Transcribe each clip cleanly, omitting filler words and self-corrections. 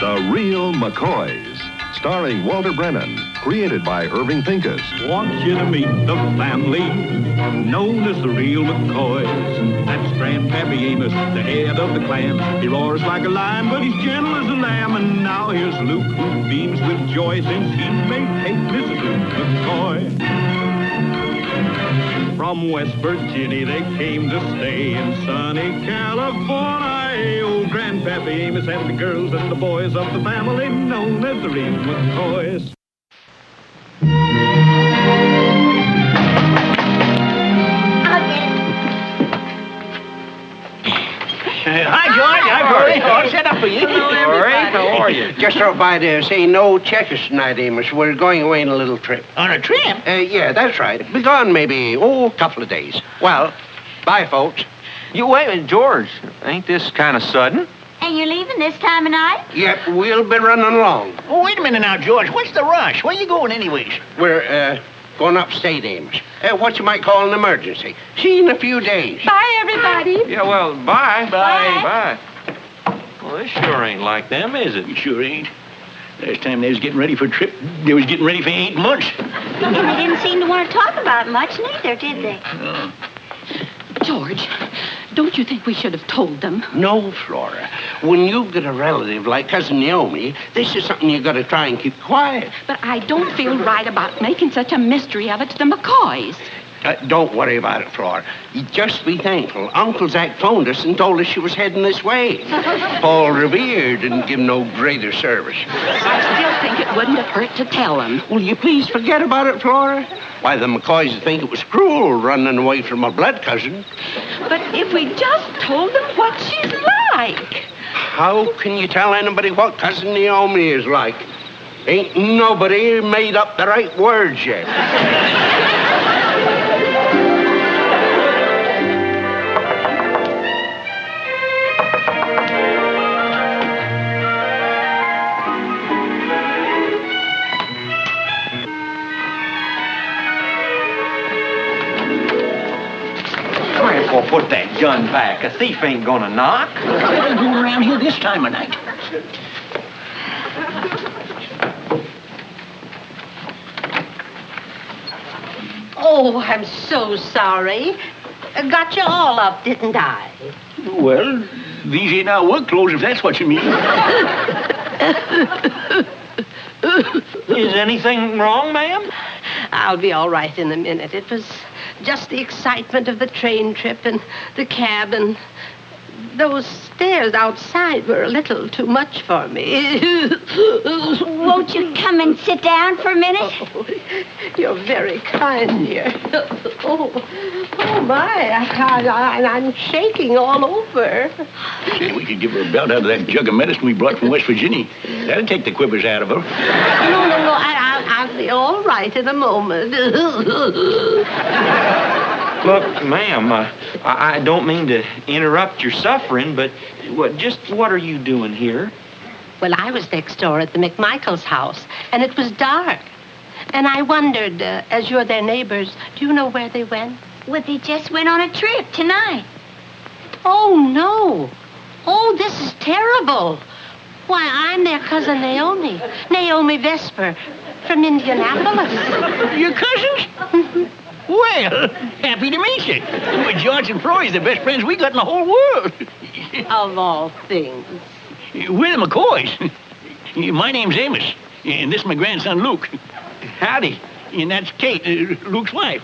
The Real McCoys, starring Walter Brennan, created by Irving Pincus. Want you to meet the family known as the Real McCoys. That's Grandpappy Amos, the head of the clan. He roars like a lion, but he's gentle as a lamb. And now here's Luke, who beams with joy since he may take Mrs. Luke McCoy. From West Virginia they came to stay in sunny California. Old Grandpappy Amos and the girls and the boys of the family known as the Real McCoys. Hi, George. I've already all set up for you. Hello, everybody. How are you? Just drove by to say no checkers tonight, Amos. We're going away on a little trip. On a trip? Yeah, that's right. Be gone maybe, a couple of days. Well, bye, folks. You wait a minute, George. Ain't this kind of sudden? And you're leaving this time of night? Yep, we'll be running along. Oh, wait a minute now, George. What's the rush? Where you going anyways? We're, going upstate, Amos. What you might call an emergency. See you in a few days. Bye, everybody. Yeah, well, bye. Bye. Well, this sure ain't like them, is it? You sure ain't. Last time they was getting ready for a trip, they was getting ready for 8 months. And they didn't seem to want to talk about it much neither, did they? George, don't you think we should have told them? No, Flora. When you've got a relative like Cousin Naomi, this is something you got to try and keep quiet. But I don't feel right about making such a mystery of it to the McCoys. Don't worry about it, Flora. You just be thankful. Uncle Zach phoned us and told us she was heading this way. Paul Revere didn't give no greater service. I still think it wouldn't have hurt to tell them. Will you please forget about it, Flora? Why, the McCoys would think it was cruel running away from a blood cousin. But if we just told them what she's like. How can you tell anybody what Cousin Naomi is like? Ain't nobody made up the right words yet. Grandpa, put that gun back. A thief ain't gonna knock. What are you doing around here this time of night? Oh, I'm so sorry. Got you all up, didn't I? Well, these ain't our work clothes, if that's what you mean. Is anything wrong, ma'am? I'll be all right in a minute. It was just the excitement of the train trip and the cab, and those stairs outside were a little too much for me. Won't you come and sit down for a minute? Oh, you're very kind, dear. Oh my, I'm shaking all over. Say, we could give her a belt out of that jug of medicine we brought from West Virginia. That'll take the quivers out of her. No, I'll be all right in a moment. Look, ma'am, I don't mean to interrupt your suffering, but what are you doing here? Well, I was next door at the McMichaels' house, and it was dark. And I wondered, as you're their neighbors, do you know where they went? Well, they just went on a trip tonight. Oh, no. Oh, this is terrible. Why, I'm their cousin Naomi Vesper from Indianapolis. Your cousins? Well, happy to meet you. With George and Floyd's the best friends we got in the whole world. Of all things. We're the McCoys. My name's Amos, and this is my grandson, Luke. Howdy. And that's Kate, Luke's wife.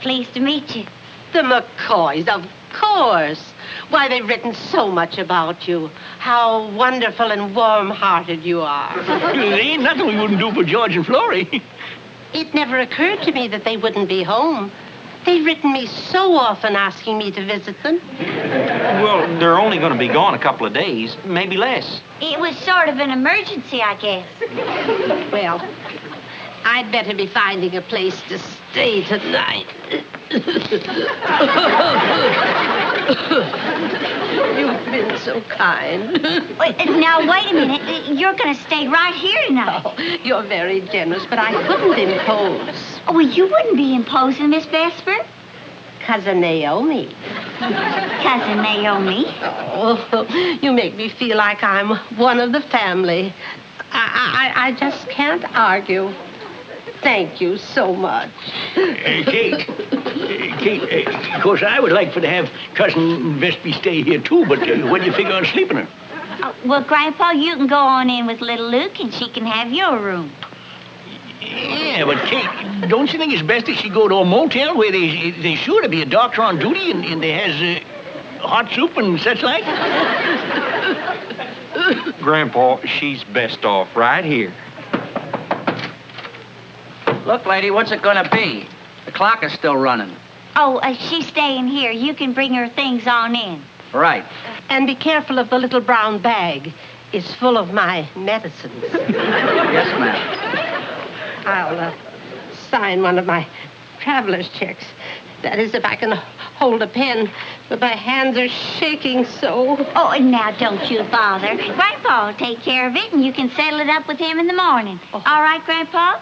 Pleased to meet you. The McCoys, of course. Why, they've written so much about you. How wonderful and warm-hearted you are. There ain't nothing we wouldn't do for George and Florrie. It never occurred to me that they wouldn't be home. They've written me so often asking me to visit them. Well, they're only going to be gone a couple of days, maybe less. It was sort of an emergency, I guess. Well, I'd better be finding a place to stay tonight. You've been so kind. Now, wait a minute. You're going to stay right here tonight. Oh, you're very generous, but I couldn't impose. Oh, well, you wouldn't be imposing, Miss Vesper. Cousin Naomi. Cousin Naomi. Oh, you make me feel like I'm one of the family. I just can't argue. Thank you so much. Kate, of course, I would like for to have Cousin Vespy stay here, too, but when do you figure on sleeping her? Well, Grandpa, you can go on in with little Luke, and she can have your room. Yeah, but Kate, don't you think it's best that she go to a motel where there's sure to be a doctor on duty and there has hot soup and such like? Grandpa, she's best off right here. Look, lady, what's it gonna be? The clock is still running. Oh, she's staying here. You can bring her things on in. Right. And be careful of the little brown bag. It's full of my medicines. Yes, ma'am. I'll sign one of my traveler's checks. That is, if I can hold a pen, but my hands are shaking so. Oh, and now don't you bother. Grandpa will take care of it, and you can settle it up with him in the morning. Oh. All right, Grandpa?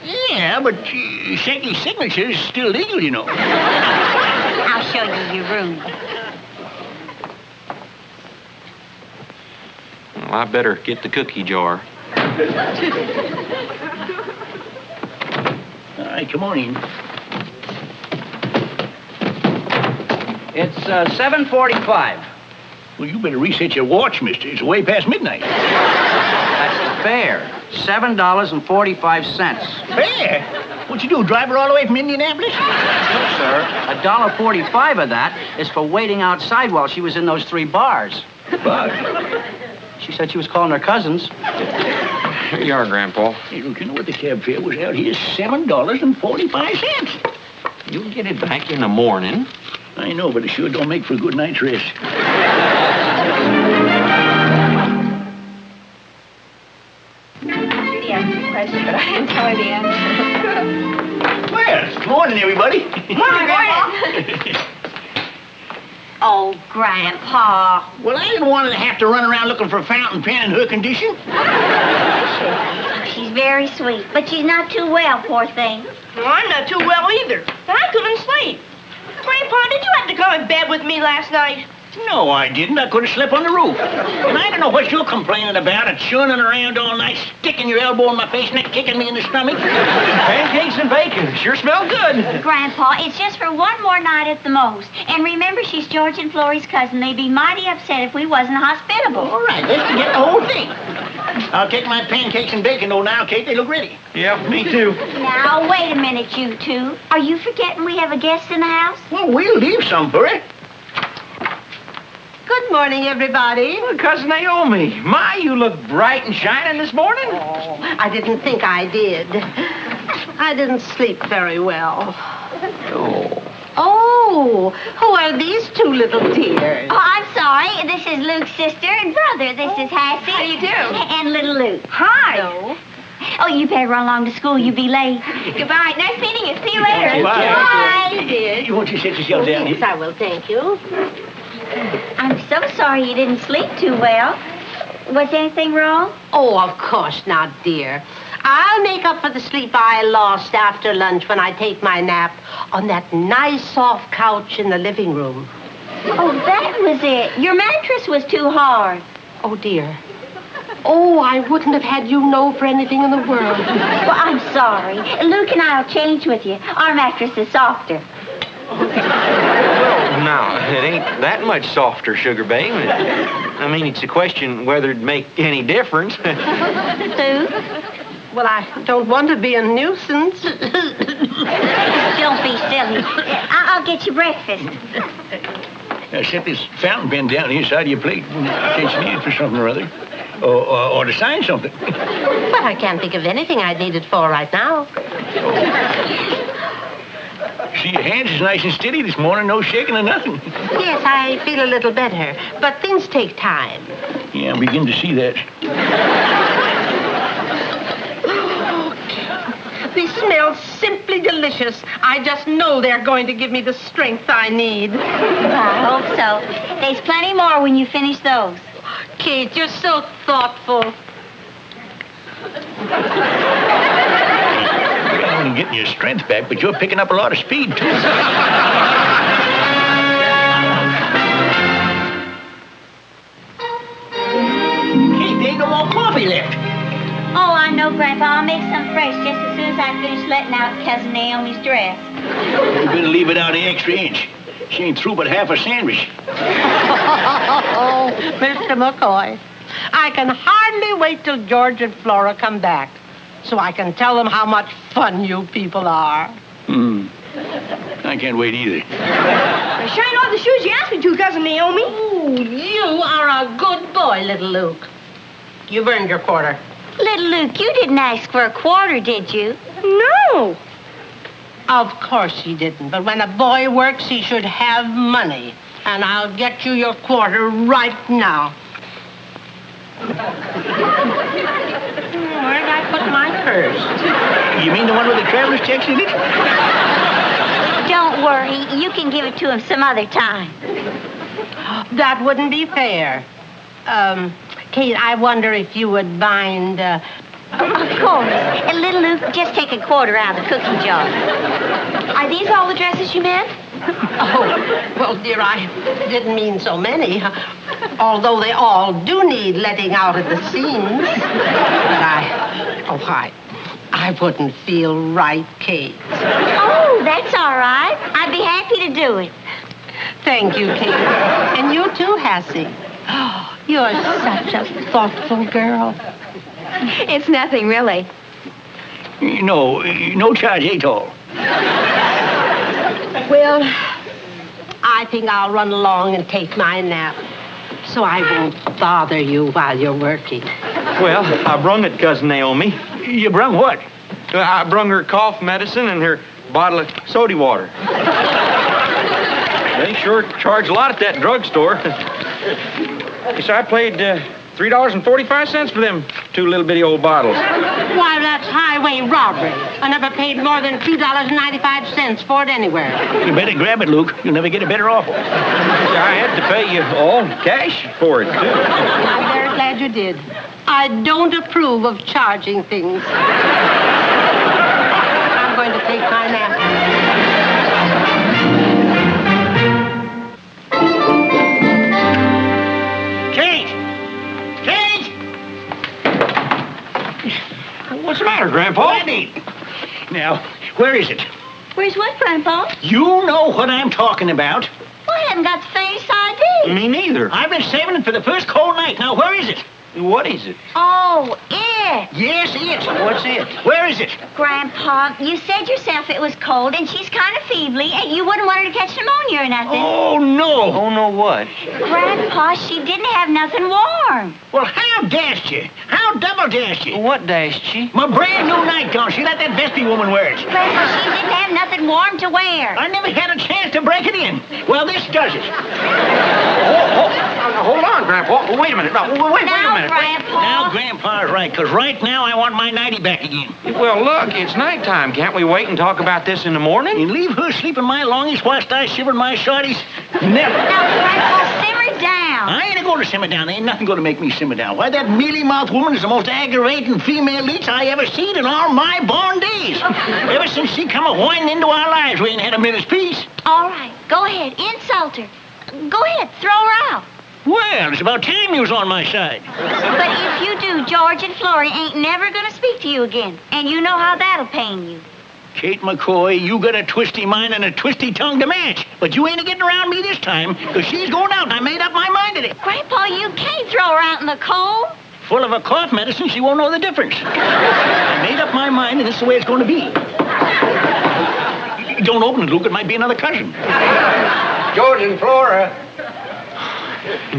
Yeah, but shaking signature is still legal, you know. I'll show you your room. Well, I better get the cookie jar. All right, come on in. It's 7:45. Well, you better reset your watch, mister. It's way past midnight. That's the fare. $7.45. Fair? What you do, drive her all the way from Indianapolis? Look, sir, $1.45 of that is for waiting outside while she was in those 3 bars. Bars? She said she was calling her cousins. Here you are, Grandpa. Hey, look, you know what the cab fare was out here? $7.45. You'll get it back in the morning. I know, but it sure don't make for a good night's rest. Judy asked me a question, but I didn't tell her the answer. Well, good morning, everybody. Morning, Grandpa. Oh, Grandpa. Well, I didn't want her to have to run around looking for a fountain pen in her condition. She's very sweet, but she's not too well, poor thing. Well, I'm not too well either. I couldn't sleep. Grandpa, did you have to come in bed with me last night? No, I didn't. I could have slept on the roof. And I don't know what you're complaining about. It's churning around all night, sticking your elbow in my face and kicking me in the stomach. Pancakes and bacon. Sure smell good. Grandpa, it's just for one more night at the most. And remember, she's George and Florrie's cousin. They'd be mighty upset if we wasn't hospitable. All right, let's forget the whole thing. I'll take my pancakes and bacon, though, now, Kate. They look ready. Yeah, me too. Now, wait a minute, you two. Are you forgetting we have a guest in the house? Well, we'll leave some for her. Good morning, everybody. Well, Cousin Naomi, my, you look bright and shining this morning. Oh, I didn't think I did. I didn't sleep very well. Oh, who are these 2 little dears? Oh, I'm sorry. This is Luke's sister and brother. This is Hassie. How do you do? And little Luke. Hi. No. Oh, you better run along to school. You'll be late. Goodbye. Nice meeting you. See you later. Bye. You won't you sit yourself down Yes, here? I will, thank you. I'm so sorry you didn't sleep too well. Was anything wrong? Oh, of course not, dear. I'll make up for the sleep I lost after lunch when I take my nap on that nice soft couch in the living room. Oh, that was it. Your mattress was too hard. Oh, dear. Oh, I wouldn't have had you know for anything in the world. Well, I'm sorry. Luke and I'll change with you. Our mattress is softer. Well, now, it ain't that much softer, Sugar Babe. I mean, it's a question whether it'd make any difference. Sue? Well, I don't want to be a nuisance. Don't be silly. I'll get you breakfast. Now, set this fountain pen down here side of your plate in case you need it for something or other. Or to sign something. But I can't think of anything I'd need it for right now. See, your hands is nice and steady this morning. No shaking or nothing. Yes, I feel a little better. But things take time. Yeah, I'm beginning to see that. These smell simply delicious. I just know they're going to give me the strength I need. I hope so. There's plenty more when you finish those. Kate, you're so thoughtful. You're only getting your strength back, but you're picking up a lot of speed, too. coffee left. Oh, I know, Grandpa. I'll make some fresh just as soon as I finish letting out Cousin Naomi's dress. You better leave it out an extra inch. She ain't through but half a sandwich. Oh, Mr. McCoy, I can hardly wait till George and Flora come back so I can tell them how much fun you people are. I can't wait either. Shine on the shoes you asked me to, Cousin Naomi. Oh, you are a good boy, little Luke. You've earned your quarter. Little Luke, you didn't ask for a quarter, did you? No. Of course he didn't, but when a boy works, he should have money. And I'll get you your quarter right now. Where did I put my purse? You mean the one with the traveler's checks in it? Don't worry. You can give it to him some other time. That wouldn't be fair. Kate, I wonder if you would mind, Of course. And little Luke, just take a quarter out of the cookie jar. Are these all the dresses you meant? Oh, well, dear, I didn't mean so many. Although they all do need letting out at the seams. But I wouldn't feel right, Kate. Oh, that's all right. I'd be happy to do it. Thank you, Kate. And you too, Hassie. Oh, you're such a thoughtful girl. It's nothing, really. No charge at all. Well, I think I'll run along and take my nap so I won't bother you while you're working. Well, I brung it, Cousin Naomi. You brung what? I brung her cough medicine and her bottle of soda water. They sure charge a lot at that drugstore. Yes, I paid $3.45 for them 2 little bitty old bottles. Why, that's highway robbery. I never paid more than $2.95 for it anywhere. You better grab it, Luke. You'll never get a better offer. I had to pay you all cash for it, too. I'm very glad you did. I don't approve of charging things. I'm going to take my nap. What's the matter, Grandpa? Wendy! Now, where is it? Where's what, Grandpa? You know what I'm talking about. Well, I haven't got the faintest idea. Me neither. I've been saving it for the first cold night. Now, where is it? What is it? Oh, it. Yes, it. What's it? Where is it? Grandpa, you said yourself it was cold, and she's kind of feebly, and you wouldn't want her to catch pneumonia or nothing. Oh, no. Oh, no what? Grandpa, she didn't have nothing warm. Well, how dashed you? How double dashed you? What dashed she? My brand new nightgown. She let that Vespi woman wear it. Grandpa, she didn't have nothing warm to wear. I never had a chance to break it in. Well, this does it. Hold on, Grandpa. Wait a minute. Wait a minute. Grandpa. Now, Grandpa's right, because right now I want my nightie back again. Well, look, it's nighttime. Can't we wait and talk about this in the morning? And leave her sleeping my longies whilst I shiver my shorties? Never. Now, Grandpa, simmer down. I ain't going to simmer down. There ain't nothing going to make me simmer down. Why, that mealy-mouthed woman is the most aggravating female leech I ever seen in all my born days. Ever since she come a-whining into our lives, we ain't had a minute's peace. All right, go ahead, insult her. Go ahead, throw her out. Well, it's about time you was on my side. But if you do, George and Florrie ain't never gonna speak to you again. And you know how that'll pain you. Kate McCoy, you got a twisty mind and a twisty tongue to match. But you ain't getting around me this time, because she's going out, and I made up my mind to it. Grandpa, you can't throw her out in the cold. Full of a cough medicine, she won't know the difference. I made up my mind, and this is the way it's going to be. Don't open it, Luke. It might be another cousin. George and Flora.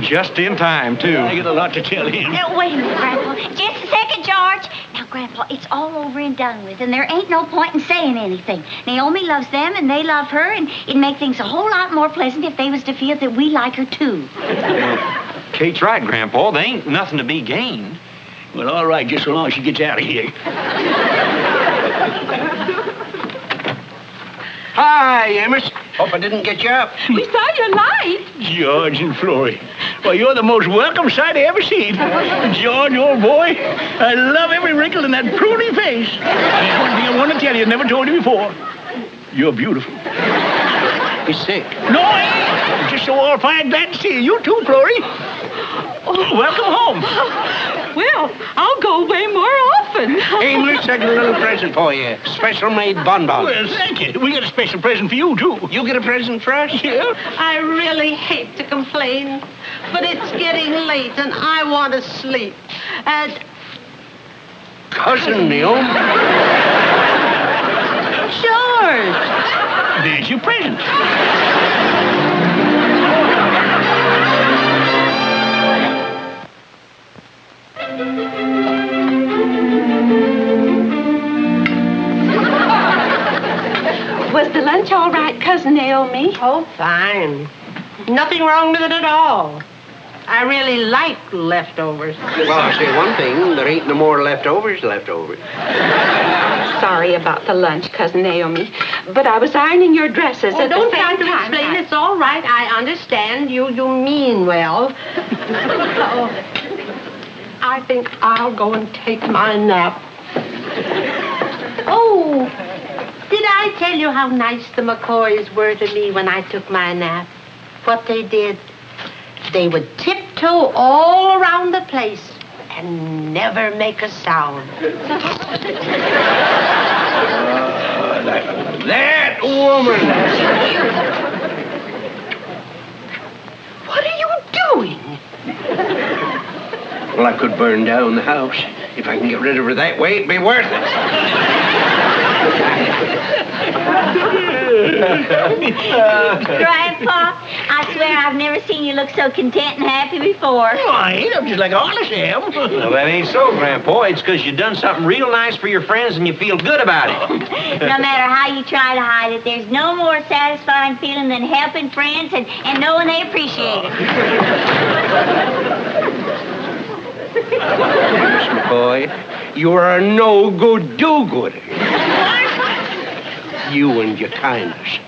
Just in time, too. I got a lot to tell him. Now, wait a minute, Grandpa. Just a second, George. Now, Grandpa, it's all over and done with, and there ain't no point in saying anything. Naomi loves them, and they love her, and it'd make things a whole lot more pleasant if they was to feel that we like her, too. Kate's right, Grandpa. There ain't nothing to be gained. Well, all right, just so long as she gets out of here. Hi, Amos. Hope I didn't get you up. We saw your light. George and Florrie. Well, you're the most welcome sight I ever seen. George, old boy, I love every wrinkle in that pruny face. There's one thing I want to tell you, I never told you before. You're beautiful. He's sick. No, I ain't. I'm just so all fine glad to see you. You too, Florrie. Welcome home. Well, I'll go away more often. Amos, I got a little present for you. Special made bonbon. Well, thank you. We got a special present for you, too. You get a present for us? Yeah. I really hate to complain, but it's getting late and I want to sleep. And Cousin Naomi. George! There's your present. Was the lunch all right, Cousin Naomi? Oh, fine. Nothing wrong with it at all. I really like leftovers. Well, I'll say one thing. There ain't no more leftovers left over. Sorry about the lunch, Cousin Naomi, but I was ironing your dresses at Don't the try same to time. explain. It's all right. I understand. You mean well. I think I'll go and take my nap. Oh, did I tell you how nice the McCoys were to me when I took my nap? What they did? They would tiptoe all around the place and never make a sound. That woman! What are you doing? Well, I could burn down the house. If I can get rid of her that way, it'd be worth it. Grandpa, I swear I've never seen you look so content and happy before. Oh, I ain't. I'm just like all I am. Well, that ain't so, Grandpa. It's because you done something real nice for your friends and you feel good about it. No matter how you try to hide it, there's no more satisfying feeling than helping friends and knowing they appreciate it. Miss McCoy, you are a no good do-gooder. You and your kindness.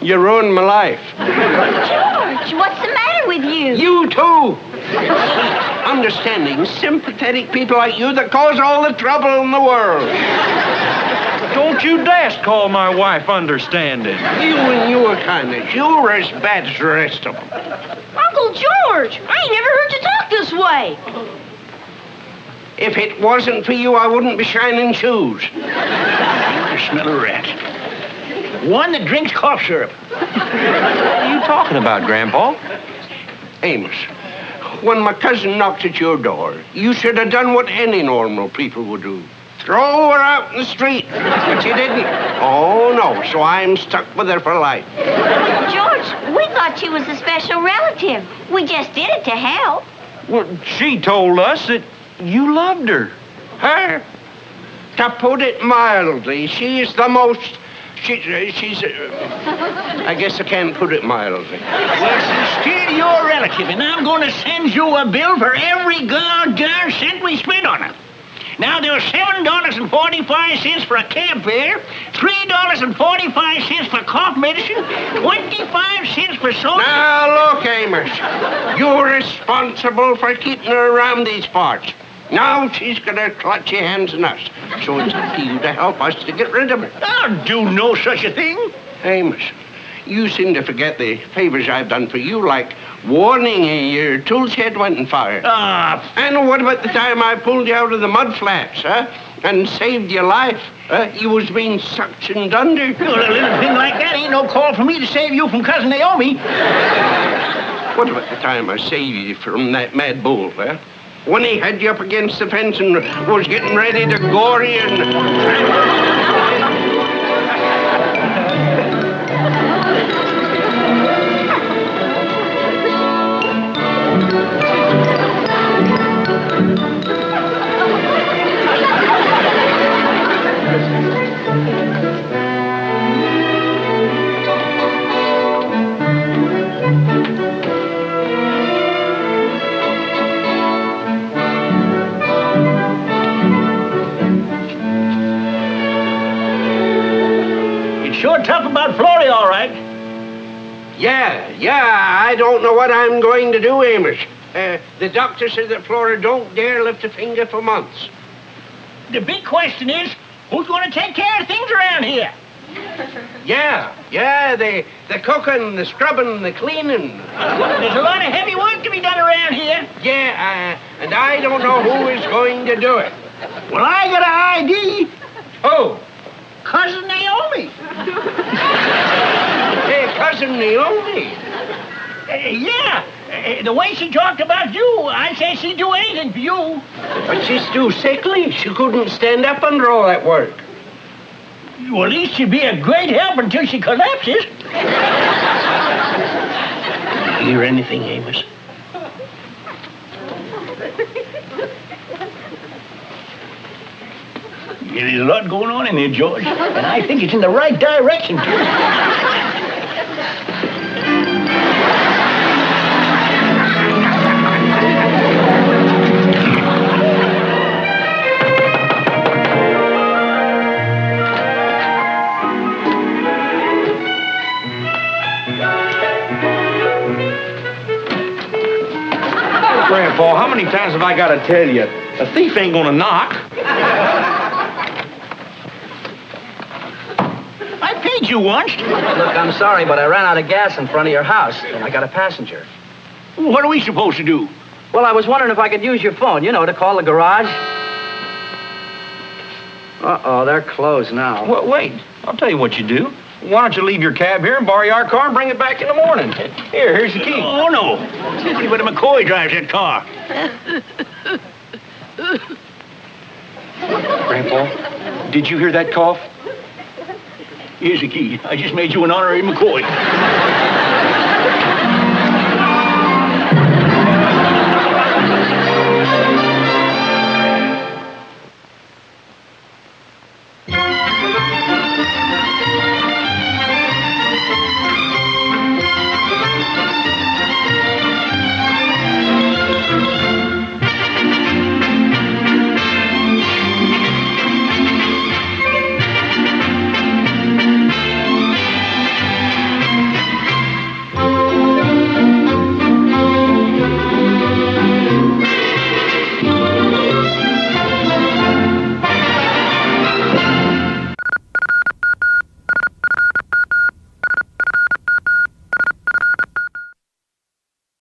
You ruined my life. George, what's the matter with you? You too. Understanding, sympathetic people like you that cause all the trouble in the world. Don't you dast call my wife understanding. You and your kindness, you're as bad as the rest of them. Uncle George, I ain't never heard you talk this way. If it wasn't for you, I wouldn't be shining shoes. You smell a rat. One that drinks cough syrup. What are you talking about, Grandpa? Amos, when my cousin knocked at your door, you should have done what any normal people would do. Throw her out in the street. But you didn't. Oh, no, so I'm stuck with her for life. George, we thought she was a special relative. We just did it to help. Well, she told us that you loved her. Her? To put it mildly, she is the most... She's I guess I can't put it mildly. Well, she's still your relative, and I'm going to send you a bill for every goddamn cent we spent on her. Now, there was $7.45 for a cab fare, $3.45 for cough medicine, 25 cents for soda. Now, look, Amos. You're responsible for keeping her around these parts. Now she's got her clutchy hands on us. So it's up to you to help us to get rid of her. I'll do no such a thing. Amos, you seem to forget the favors I've done for you, like warning your tool shed went on fire. And what about the time I pulled you out of the mud flats, huh? And saved your life? You was being suctioned under. Well, a little thing like that ain't no call for me to save you from Cousin Naomi. What about the time I saved you from that mad bull, huh? When he had you up against the fence and was getting ready to gore you and... Sure tough about Florrie, all right. Yeah, I don't know what I'm going to do, Amos. The doctor said that Flora don't dare lift a finger for months. The big question is, who's going to take care of things around here? Yeah, the cooking, the scrubbing, the cleaning. There's a lot of heavy work to be done around here. Yeah, and I don't know who is going to do it. Well, I got an ID. Oh, Cousin Naomi. hey, Cousin Naomi. Yeah. The way she talked about you, I say she'd do anything for you. But she's too sickly. She couldn't stand up under all that work. Well, at least she'd be a great help until she collapses. You hear anything, Amos? Yeah, there's a lot going on in there, George. And I think it's in the right direction, too. Grandpa, how many times have I got to tell you? A thief ain't gonna knock. I paid you once. Look, I'm sorry, but I ran out of gas in front of your house, and I got a passenger. What are we supposed to do? Well, I was wondering if I could use your phone, to call the garage. Uh-oh, they're closed now. Well, wait, I'll tell you what you do. Why don't you leave your cab here and borrow our car and bring it back in the morning? Here's the key. Oh, no. See whether McCoy drives that car. Grandpa, did you hear that cough? Here's the key. I just made you an honorary McCoy.